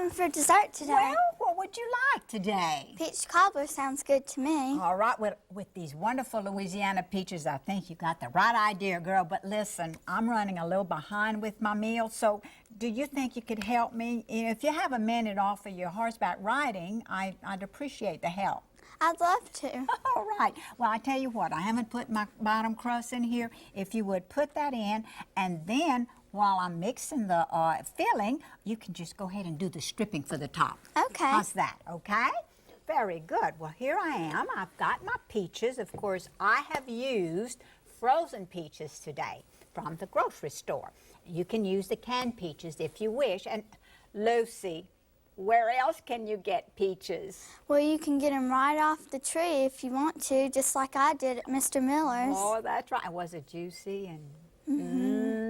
having for dessert today? Well, what would you like today? Peach cobbler sounds good to me. All right, with these wonderful Louisiana peaches, I think you got the right idea, girl. But listen, I'm running a little behind with my meal, so do you think you could help me? If you have a minute off of your horseback riding, I'd appreciate the help. I'd love to. All right. Well, I tell you what, I haven't put my bottom crust in here. If you would put that in, and then while I'm mixing the filling, you can just go ahead and do the stripping for the top. Okay. How's that, okay? Very good. Well, here I am. I've got my peaches. Of course, I have used frozen peaches today from the grocery store. You can use the canned peaches if you wish. And Lucy, where else can you get peaches? Well, you can get them right off the tree if you want to, just like I did at Mr. Miller's. Oh, that's right. Was it juicy? And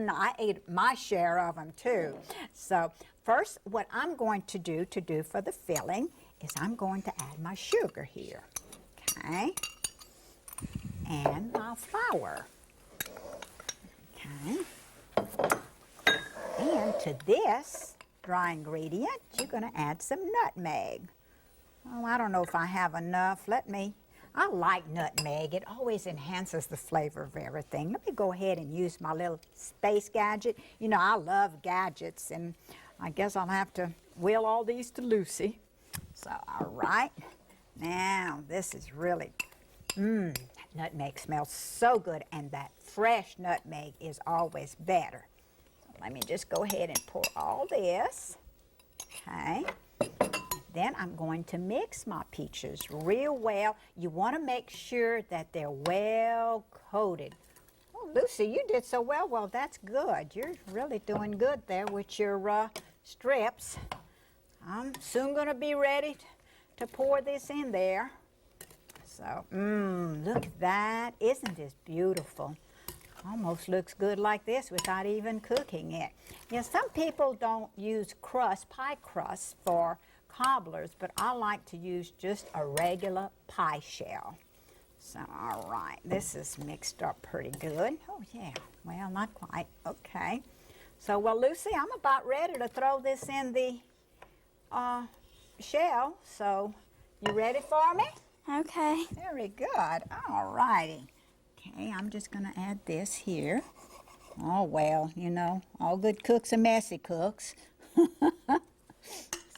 I ate my share of them too. So first, what I'm going to do for the filling is I'm going to add my sugar here, okay, and my flour, okay, and to this dry ingredient, you're going to add some nutmeg. Oh, I don't know if I have enough. I like nutmeg. It always enhances the flavor of everything. Let me go ahead and use my little space gadget. You know, I love gadgets, and I guess I'll have to wheel all these to Lucy. So, all right. Now, this is really, that nutmeg smells so good, and that fresh nutmeg is always better. Let me just go ahead and pour all this, okay? Then I'm going to mix my peaches real well. You want to make sure that they're well coated. Oh, Lucy, you did so well. Well, that's good. You're really doing good there with your strips. I'm soon going to be ready to pour this in there. So, look at that. Isn't this beautiful? Almost looks good like this without even cooking it. Yeah, some people don't use pie crust for cobblers, but I like to use just a regular pie shell. So, all right, this is mixed up pretty good. Oh, yeah, well, not quite. Okay. So, well, Lucy, I'm about ready to throw this in the shell. So, you ready for me? Okay. Very good. All righty. Okay, I'm just going to add this here. Oh, well, you know, all good cooks are messy cooks.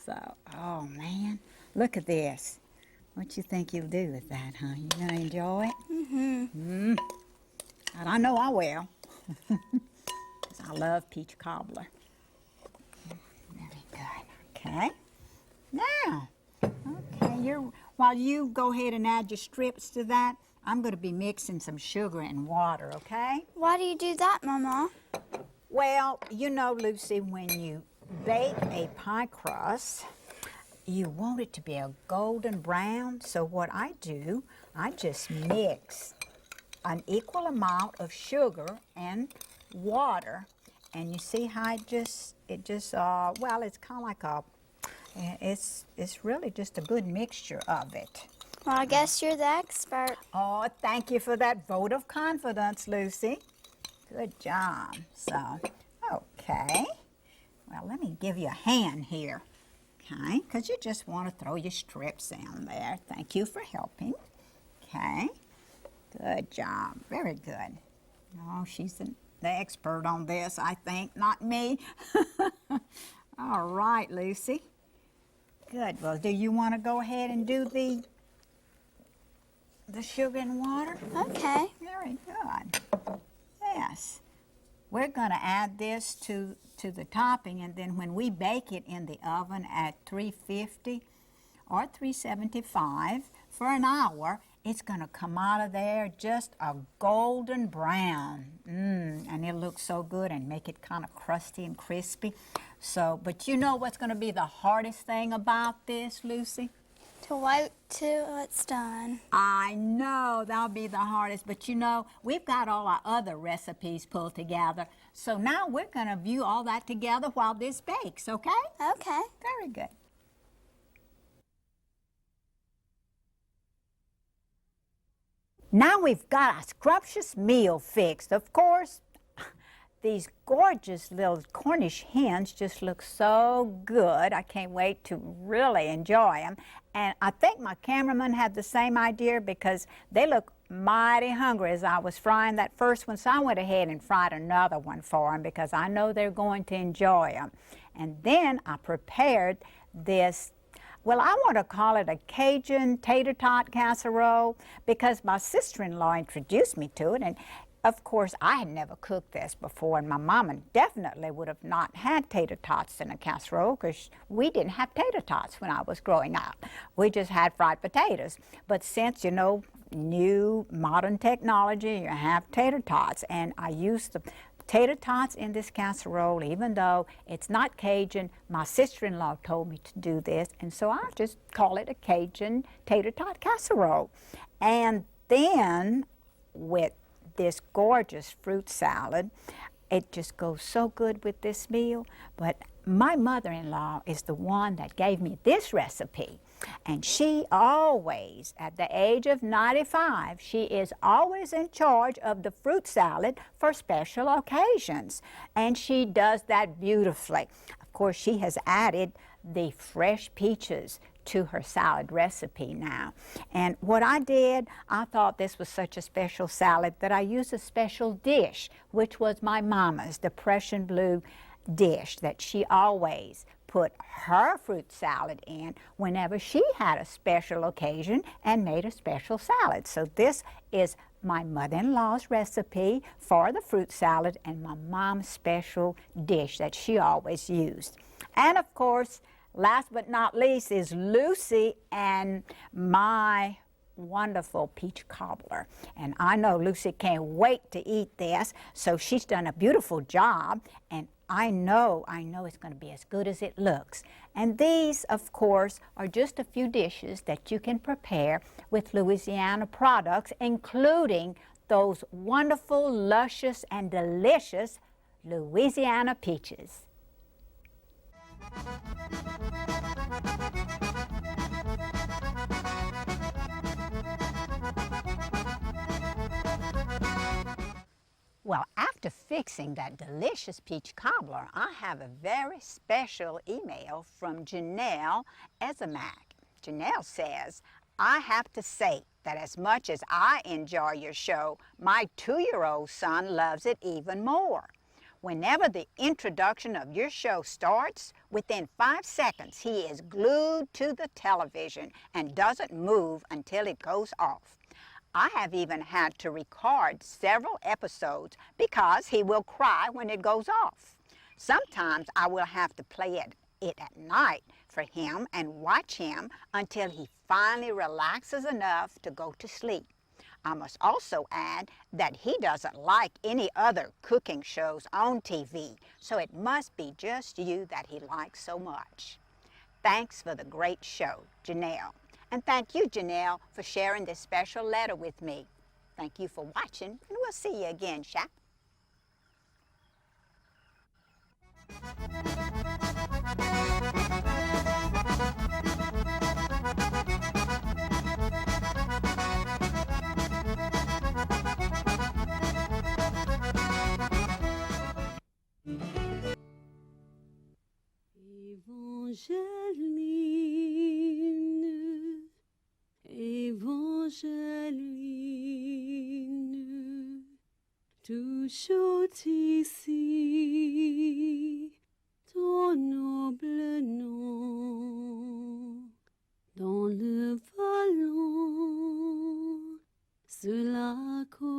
So, oh, man, look at this. What you think you'll do with that, huh? You going to enjoy it? And I know I will. 'Cause I love peach cobbler. Very good. Okay. Now, okay, while you go ahead and add your strips to that, I'm going to be mixing some sugar and water, okay? Why do you do that, Mama? Well, you know, Lucy, when you bake a pie crust, you want it to be a golden brown. So what I do, I just mix an equal amount of sugar and water. And you see how well, it's kind of like it's really just a good mixture of it. Well, I guess you're the expert. Oh, thank you for that vote of confidence, Lucy. Good job. So, okay. Well, let me give you a hand here, okay? Because you just want to throw your strips in there. Thank you for helping. Okay. Good job. Very good. Oh, she's the expert on this, I think, not me. All right, Lucy. Good. Well, do you want to go ahead and do the sugar and water? Okay. Very good. Yes. We're going to add this to the topping, and then when we bake it in the oven at 350 or 375 for an hour, it's going to come out of there just a golden brown. And it looks so good and make it kind of crusty and crispy. So, but you know what's going to be the hardest thing about this, Lucy? To wait till it's done. I know that'll be the hardest, but you know, we've got all our other recipes pulled together. So now we're going to view all that together while this bakes, okay? Okay. Very good. Now we've got a scrumptious meal fixed. Of course, these gorgeous little Cornish hens just look so good. I can't wait to really enjoy them. And I think my cameraman had the same idea because they look mighty hungry as I was frying that first one. So I went ahead and fried another one for them because I know they're going to enjoy them. And then I prepared this, well, I want to call it a Cajun tater tot casserole because my sister-in-law introduced me to it. And of course, I had never cooked this before, and my mama definitely would have not had tater tots in a casserole because we didn't have tater tots when I was growing up. We just had fried potatoes. But since, you know, new modern technology, you have tater tots, and I used the tater tots in this casserole. Even though it's not Cajun, my sister-in-law told me to do this, and so I just call it a Cajun tater tot casserole. And then with this gorgeous fruit salad, it just goes so good with this meal. But my mother-in-law is the one that gave me this recipe, and she always, at the age of 95, she is always in charge of the fruit salad for special occasions, and she does that beautifully. Of course, she has added the fresh peaches to her salad recipe now. And what I did, I thought this was such a special salad that I used a special dish, which was my mama's, the Prussian blue dish that she always put her fruit salad in whenever she had a special occasion and made a special salad. So this is my mother-in-law's recipe for the fruit salad and my mom's special dish that she always used. And of course, last but not least is Lucy and my wonderful peach cobbler. And I know Lucy can't wait to eat this, so she's done a beautiful job, and I know it's going to be as good as it looks. And these, of course, are just a few dishes that you can prepare with Louisiana products, including those wonderful, luscious, and delicious Louisiana peaches. Well, after fixing that delicious peach cobbler, I have a very special email from Janelle Ezemak. Janelle says, I have to say that as much as I enjoy your show, my 2-year-old son loves it even more. Whenever the introduction of your show starts, within 5 seconds he is glued to the television and doesn't move until it goes off. I have even had to record several episodes because he will cry when it goes off. Sometimes I will have to play it at night for him and watch him until he finally relaxes enough to go to sleep. I must also add that he doesn't like any other cooking shows on TV, so it must be just you that he likes so much. Thanks for the great show, Janelle. And thank you, Janelle, for sharing this special letter with me. Thank you for watching, and we'll see you again, Shaq. Évangeline, toujours ici, ton noble nom, dans le vallon, sur la côte.